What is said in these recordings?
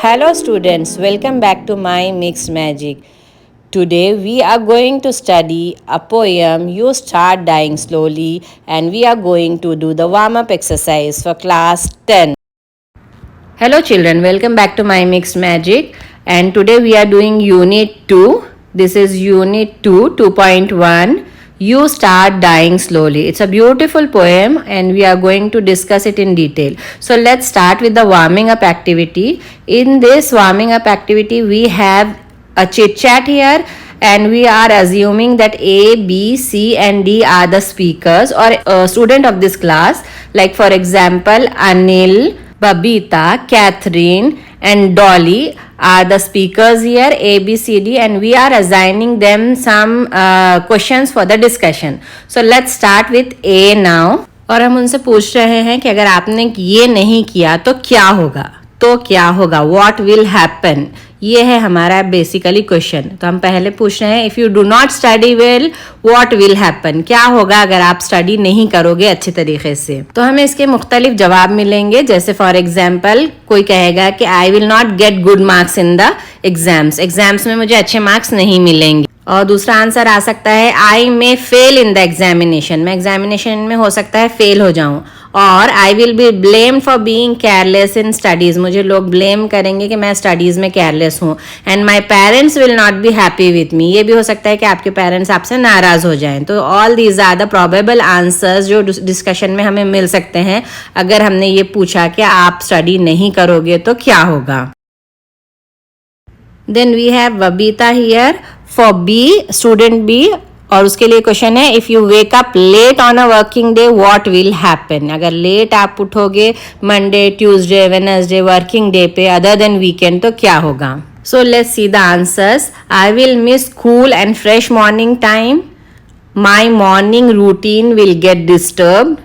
Hello students, welcome back to my Mixed Magic. Today we are going to study a poem You Start Dying Slowly, and we are going to do the warm-up exercise for class 10. Hello children, welcome back to my Mixed Magic, and today we are doing unit 2. This is unit 2 2.1. You Start Dying Slowly. It's a beautiful poem and we are going to discuss it in detail. So let's start with the warming up activity. In this warming up activity, we have a chit chat here and we are assuming that A, B, C and D are the speakers or a student of this class. Like for example, Anil, Babita, Catherine and Dolly are the speakers here, A, B, C, D, and we are assigning them some questions for the discussion. So let's start with A now. और हम उनसे पूछ रहे हैं कि अगर आपने ये नहीं किया तो क्या होगा, what will happen. ये है हमारा बेसिकली क्वेश्चन. तो हम पहले पूछ रहे हैं if you do not study well what will happen. क्या होगा अगर आप स्टडी नहीं करोगे अच्छे तरीके से. तो हमें इसके मुख्तलिफ जवाब मिलेंगे. जैसे फॉर एग्जाम्पल कोई कहेगा कि आई will not get good marks in the exams में मुझे अच्छे मार्क्स नहीं मिलेंगे. और दूसरा आंसर आ सकता है आई मे फेल इन द एग्जामिनेशन. मैं एग्जामिनेशन में हो सकता है फेल हो जाऊं. और I will be blame for being careless in studies. मुझे लोग ब्लेम करेंगे कि मैं स्टडीज में केयरलेस हूँ. And my parents will not be happy with me. ये भी हो सकता है कि आपके पेरेंट्स आपसे नाराज हो जाएं. तो all these are the probable answers जो डिस्कशन में हमें मिल सकते हैं अगर हमने ये पूछा कि आप स्टडी नहीं करोगे तो क्या होगा. Then we have Babita here for B, student B. और उसके लिए क्वेश्चन है if you wake up late on a working day what will happen. अगर लेट आप उठोगे Monday, Tuesday, Wednesday working day पे अदर देन वीकेंड तो क्या होगा. So let's see the answers. I will miss cool and fresh morning time. My morning routine will get disturbed.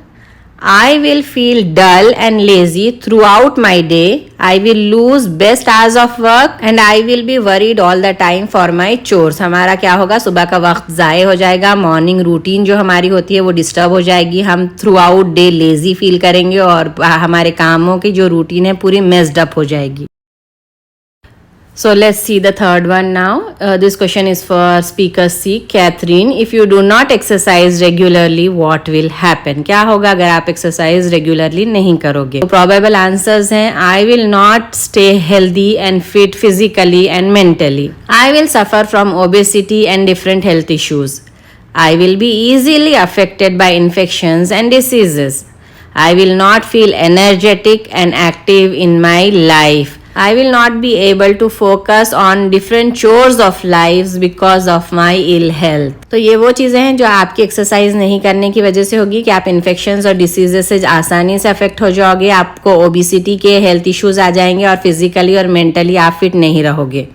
I will feel dull and lazy throughout my day. I will lose best hours of work and I will be worried all the time for my chores. हमारा क्या होगा, सुबह का वक्त ज़ाय हो जाएगा. Morning routine जो हमारी होती है वो डिस्टर्ब हो जाएगी. हम through out day lazy feel करेंगे और हमारे कामों की जो रूटीन है पूरी मेस्ड अप हो जाएगी. So let's see the third one now. This question is for speaker C, Catherine. If you do not exercise regularly, what will happen? क्या होगा अगर आप exercise regularly नहीं करोगे. तो probable answers हैं I will not stay healthy and fit physically and mentally. I will suffer from obesity and different health issues. I will be easily affected by infections and diseases. I will not feel energetic and active in my life. I will not be able to focus on different chores of lives because of my ill health. तो ये वो चीज़ें हैं जो आपकी exercise नहीं करने की वजह से होगी कि आप इन्फेक्शंस और डिसीजेस से आसानी से अफेक्ट हो जाओगे. आपको ओबिसिटी के हेल्थ इश्यूज आ जाएंगे और फिजिकली और मेंटली आप फिट नहीं रहोगे.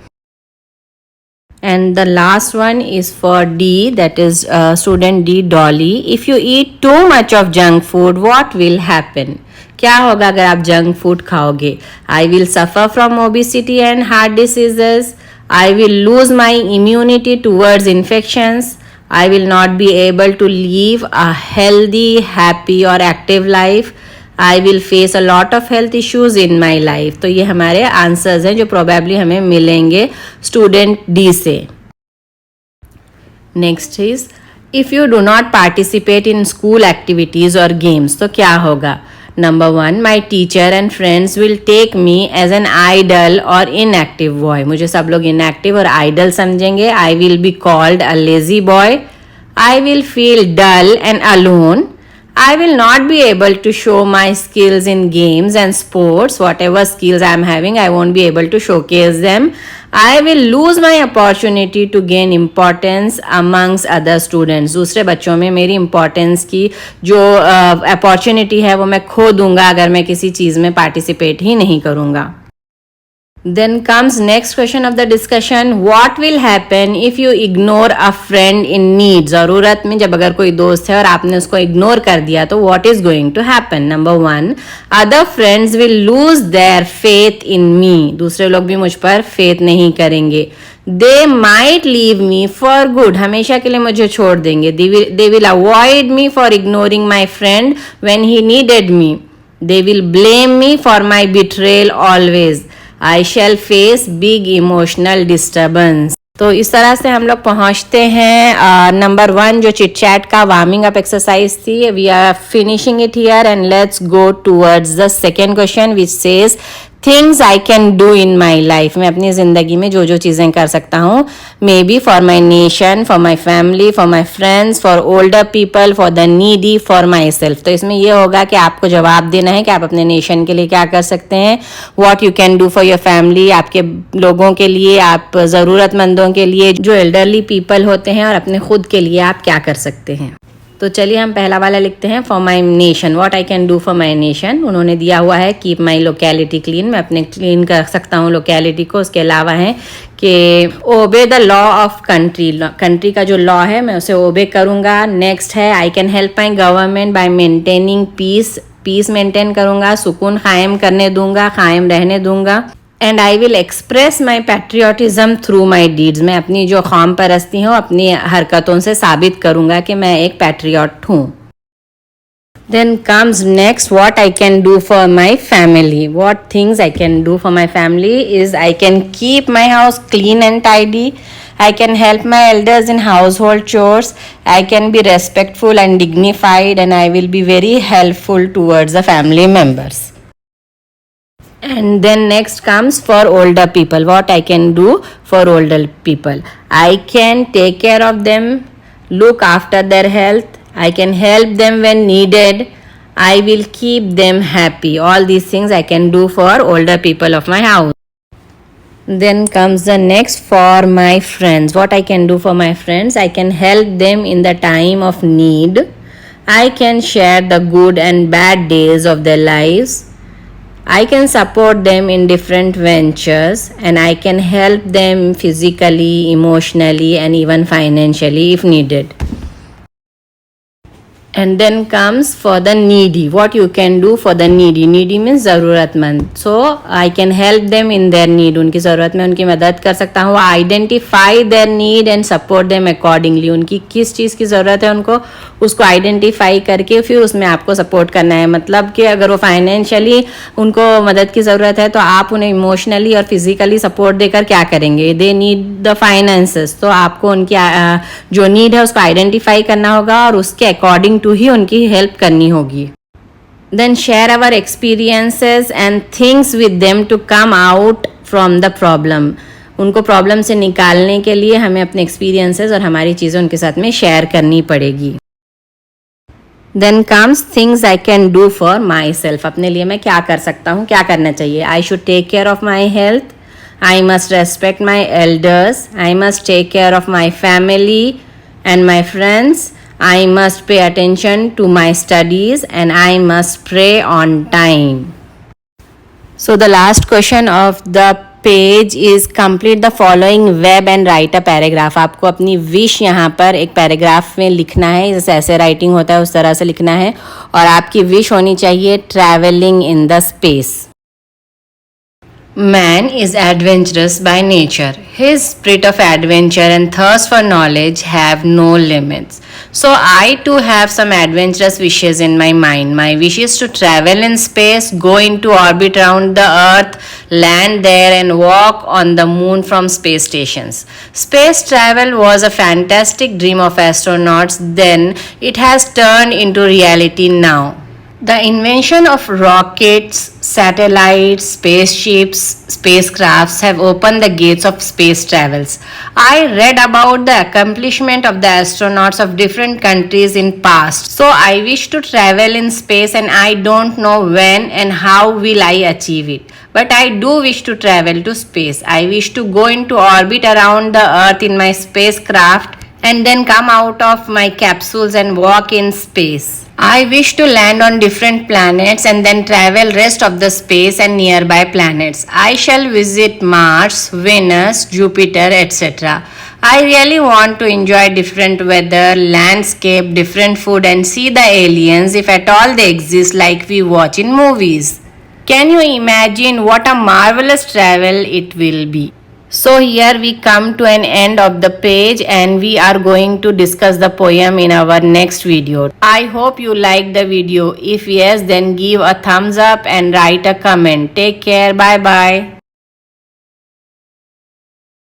And the last one is for D, that is student D, Dolly. If you eat too much of junk food, what will happen? क्या होगा अगर आप जंक फूड खाओगे. I will suffer from obesity and heart diseases. I will lose my immunity towards infections. I will not be able to live a healthy, happy और active life. I will face a lot of health issues in my life. तो ये हमारे answers हैं जो probably हमें मिलेंगे student D से. Next is if you do not participate in school activities और गेम्स तो क्या होगा. Number 1, my teacher and friends will take me as an idle or inactive boy. मुझे सब लोग inactive और idle समझेंगे. I will be called a lazy boy. I will feel dull and alone. I will not be able to show my skills in games and sports. Whatever skills I am having, I won't be able to showcase them. I will lose my opportunity to gain importance amongst other students. दूसरे बच्चों में मेरी importance की जो opportunity है वो मैं खो दूंगा अगर मैं किसी चीज़ में participate ही नहीं करूँगा. Then comes next question of the discussion. What will happen if you ignore a friend in need? ज़रूरत में जब अगर कोई दोस्त है और आपने उसको ignore कर दिया तो what is going to happen? Number 1, other friends will lose their faith in me. दूसरे लोग भी मुझ पर faith नहीं करेंगे. They might leave me for good. हमेशा के लिए मुझे छोड़ देंगे. They will avoid me for ignoring my friend when he needed me. They will blame me for my betrayal always. I shall face big emotional disturbance. तो इस तरह से हम लोग पहुंचते हैं नंबर 1 जो चिट चैट का वार्मिंग अप एक्सरसाइज थी. We are finishing it here and let's go towards the second question which says things I can do in my life. मैं अपनी ज़िंदगी में जो जो चीज़ें कर सकता हूँ, may be for my nation, for my family, for my friends, for older people, for the needy, for my self. तो इसमें यह होगा कि आपको जवाब देना है कि आप अपने नेशन के लिए क्या कर सकते हैं. What you can do for your family, आपके लोगों के लिए, आप ज़रूरतमंदों के लिए, जो एल्डरली पीपल होते हैं, और अपने खुद के लिए आप क्या कर सकते हैं. तो चलिए हम पहला वाला लिखते हैं. For my nation, what I can do for my nation. उन्होंने दिया हुआ है कीप माई लोकेलिटी क्लीन. मैं अपने क्लीन कर सकता हूँ लोकेलिटी को. उसके अलावा है कि obey the law of country. Country का जो लॉ है मैं उसे ओबे करूँगा. नेक्स्ट है I can help my government by maintaining peace. Peace maintain करूँगा, सुकून कायम करने दूंगा, कायम रहने दूंगा. And I will express my patriotism through my deeds. मैं अपनी जो कौम परस्ती हूँ अपनी हरकतों से साबित करूँगा कि मैं एक पैट्रियट हूँ. Then comes next what I can do for my family. What things I can do for my family is I can keep my house clean and tidy. I can help my elders in household chores. I can be respectful and dignified, and I will be very helpful towards the family members. And then next comes for older people. What I can do for older people. I can take care of them, look after their health. I can help them when needed. I will keep them happy. All these things I can do for older people of my house. Then comes the next for my friends. What I can do for my friends. I can help them in the time of need. I can share the good and bad days of their lives. I can support them in different ventures, and I can help them physically, emotionally, and even financially if needed. And then comes for the needy. What you can do for the needy. Needy means ज़रूरतमंद. So I can help them in their need. उनकी ज़रूरत में उनकी मदद कर सकता हूँ. Identify their need and support them accordingly. उनकी किस चीज़ की ज़रूरत है उनको उसको आइडेंटिफाई करके फिर उसमें आपको सपोर्ट करना है. मतलब कि अगर वो फाइनेंशियली उनको मदद की ज़रूरत है तो आप उन्हें इमोशनली और फिजिकली सपोर्ट देकर क्या करेंगे. They need the finances. तो आपको उनकी जो नीड है उसको आइडेंटिफाई करना होगा और उसके अकॉर्डिंग टू ही उनकी हेल्प करनी होगी. Then share our experiences and things with them to come out from the problem. उनको प्रॉब्लम से निकालने के लिए हमें अपने एक्सपीरियंसेस और हमारी चीज़ें उनके साथ में शेयर करनी पड़ेगी. Then comes things I can do for myself. अपने लिए मैं क्या कर सकता हूँ, क्या करना चाहिए. I should take care of my health. I must respect my elders. I must take care of my family and my friends. I must pay attention to my studies, and I must pray on time. So the last question of the page is complete the following verb and write a paragraph. आपको अपनी wish यहाँ पर एक paragraph में लिखना है. जैसे ऐसे राइटिंग होता है उस तरह से लिखना है और आपकी wish होनी चाहिए traveling in the space. Man is adventurous by nature. His spirit of adventure and thirst for knowledge have no limits. So I too have some adventurous wishes in my mind. My wish is to travel in space, go into orbit around the earth, land there and walk on the moon from space stations. Space travel was a fantastic dream of astronauts then. It has turned into reality now. The invention of rockets, satellites, spaceships, spacecrafts have opened the gates of space travels. I read about the accomplishment of the astronauts of different countries in past. So I wish to travel in space, and I don't know when and how will I achieve it. But I do wish to travel to space. I wish to go into orbit around the earth in my spacecraft and then come out of my capsules and walk in space. I wish to land on different planets and then travel rest of the space and nearby planets. I shall visit Mars, Venus, Jupiter, etc. I really want to enjoy different weather, landscape, different food and see the aliens if at all they exist like we watch in movies. Can you imagine what a marvelous travel it will be? So here we come to an end of the page and we are going to discuss the poem in our next video. I hope you liked the video. If yes, then give a thumbs up and write a comment. Take care. Bye bye.